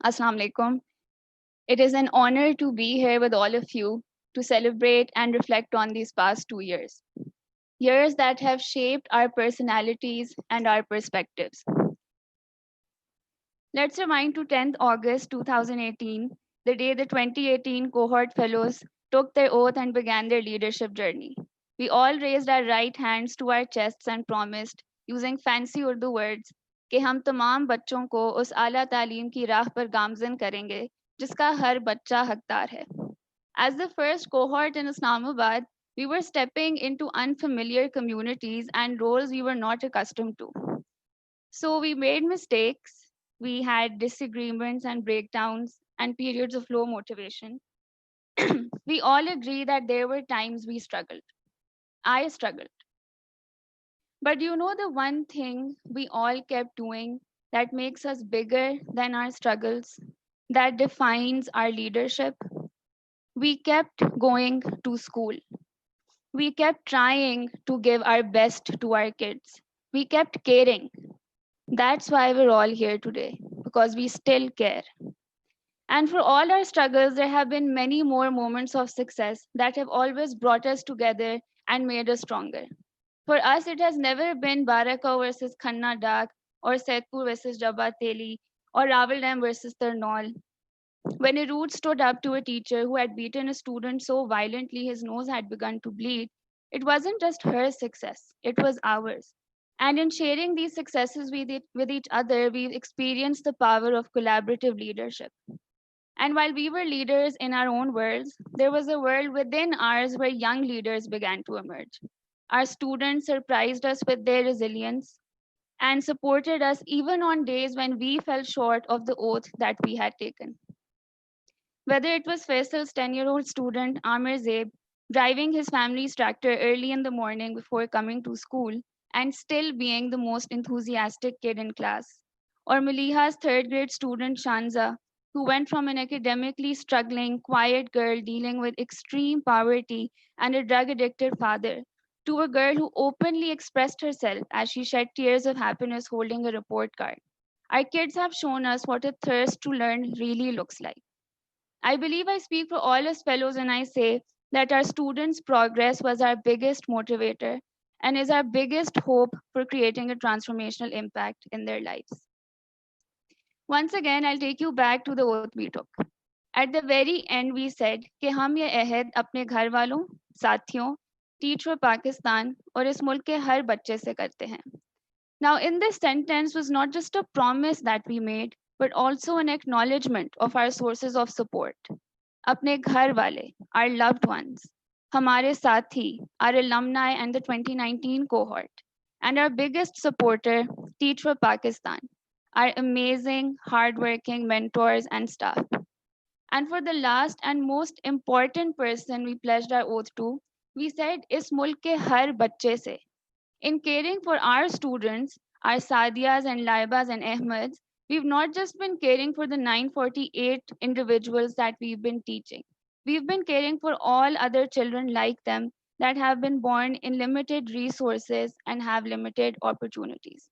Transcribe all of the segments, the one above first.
Assalamu alaikum. It is an honor to be here with all of you to celebrate and reflect on these past 2 years. Years that have shaped our personalities and our perspectives. Let's rewind to 10th August 2018, the day the 2018 cohort fellows took their oath and began their leadership journey. We all raised our right hands to our chests and promised, using fancy Urdu words, कि हम तमाम बच्चों को उस आला तालीम की राह पर गामजन करेंगे जिसका हर बच्चा हकदार है. As the first cohort in Islamabad, we were stepping into unfamiliar communities and roles we were not accustomed to. So we made mistakes, we had disagreements and breakdowns and periods of low motivation. We all agree that there were times we struggled. I struggled. But you know the one thing we all kept doing that makes us bigger than our struggles, that defines our leadership? We kept going to school. We kept trying to give our best to our kids. We kept caring. That's why we're all here today, because we still care. And for all our struggles, there have been many more moments of success that have always brought us together and made us stronger. For us, it has never been Baraka versus Khanna Dak, or Saidpur versus Jabba Teli, or Rawal Dam versus Tarnaul. When a root stood up to a teacher who had beaten a student so violently his nose had begun to bleed, it wasn't just her success, it was ours. And in sharing these successes with each other, we've experienced the power of collaborative leadership. And while we were leaders in our own worlds, there was a world within ours where young leaders began to emerge. Our students surprised us with their resilience and supported us even on days when we fell short of the oath that we had taken. Whether it was Faisal's 10-year-old student, Amir Zaib, driving his family's tractor early in the morning before coming to school and still being the most enthusiastic kid in class, or Maliha's third grade student, Shanza, who went from an academically struggling, quiet girl dealing with extreme poverty and a drug addicted father, to a girl who openly expressed herself as she shed tears of happiness holding a report card. Our kids have shown us what a thirst to learn really looks like. I believe I speak for all us fellows when I say that our students' progress was our biggest motivator and is our biggest hope for creating a transformational impact in their lives. Once again, I'll take you back to the oath we took. At the very end, we said कि हम ये अहद अपने घर वालों, साथियों, teach for Pakistan और इस मुल्क के हर बच्चे से करते हैं. Now, in this sentence was not just a promise that we made, but also an acknowledgement of our sources of support. अपने घर वाले, our loved ones, हमारे साथी, our alumni and the 2019 cohort, and our biggest supporter, Teach for Pakistan, our amazing, hardworking mentors and staff. And for the last and most important person we pledged our oath to, we said, इस मुल्क के हर बच्चे से. In caring for our students, our Sadias and Laibas and Ahmeds, we've not just been caring for the 948 individuals that we've been teaching. We've been caring for all other children like them that have been born in limited resources and have limited opportunities.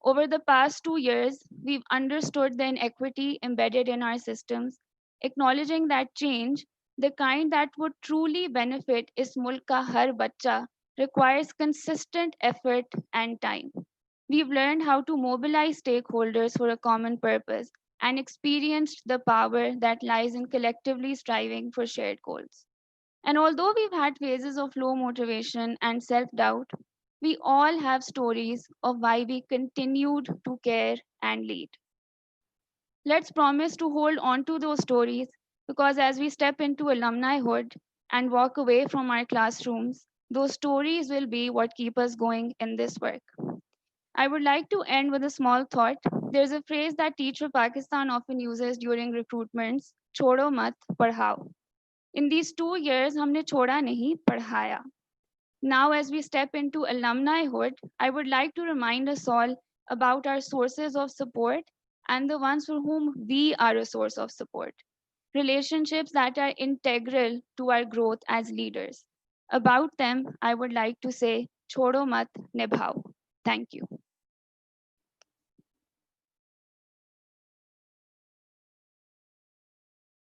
Over the past 2 years, we've understood the inequity embedded in our systems, acknowledging that change, the kind that would truly benefit is mulk ka har bacha, requires consistent effort and time. We've learned how to mobilize stakeholders for a common purpose and experienced the power that lies in collectively striving for shared goals. And although we've had phases of low motivation and self doubt, we all have stories of why we continued to care and lead. Let's promise to hold on to those stories because as we step into alumnihood and walk away from our classrooms, those stories will be what keep us going in this work. I would like to end with a small thought. There's a phrase that Teach for Pakistan often uses during recruitments, छोड़ो मत पढ़ाओ. In these 2 years, हमने छोड़ा नहीं पढ़ाया. Now, as we step into alumnihood, I would like to remind us all about our sources of support and the ones for whom we are a source of support. Relationships that are integral to our growth as leaders. About them, I would like to say, छोड़ो मत निभाओ. Thank you.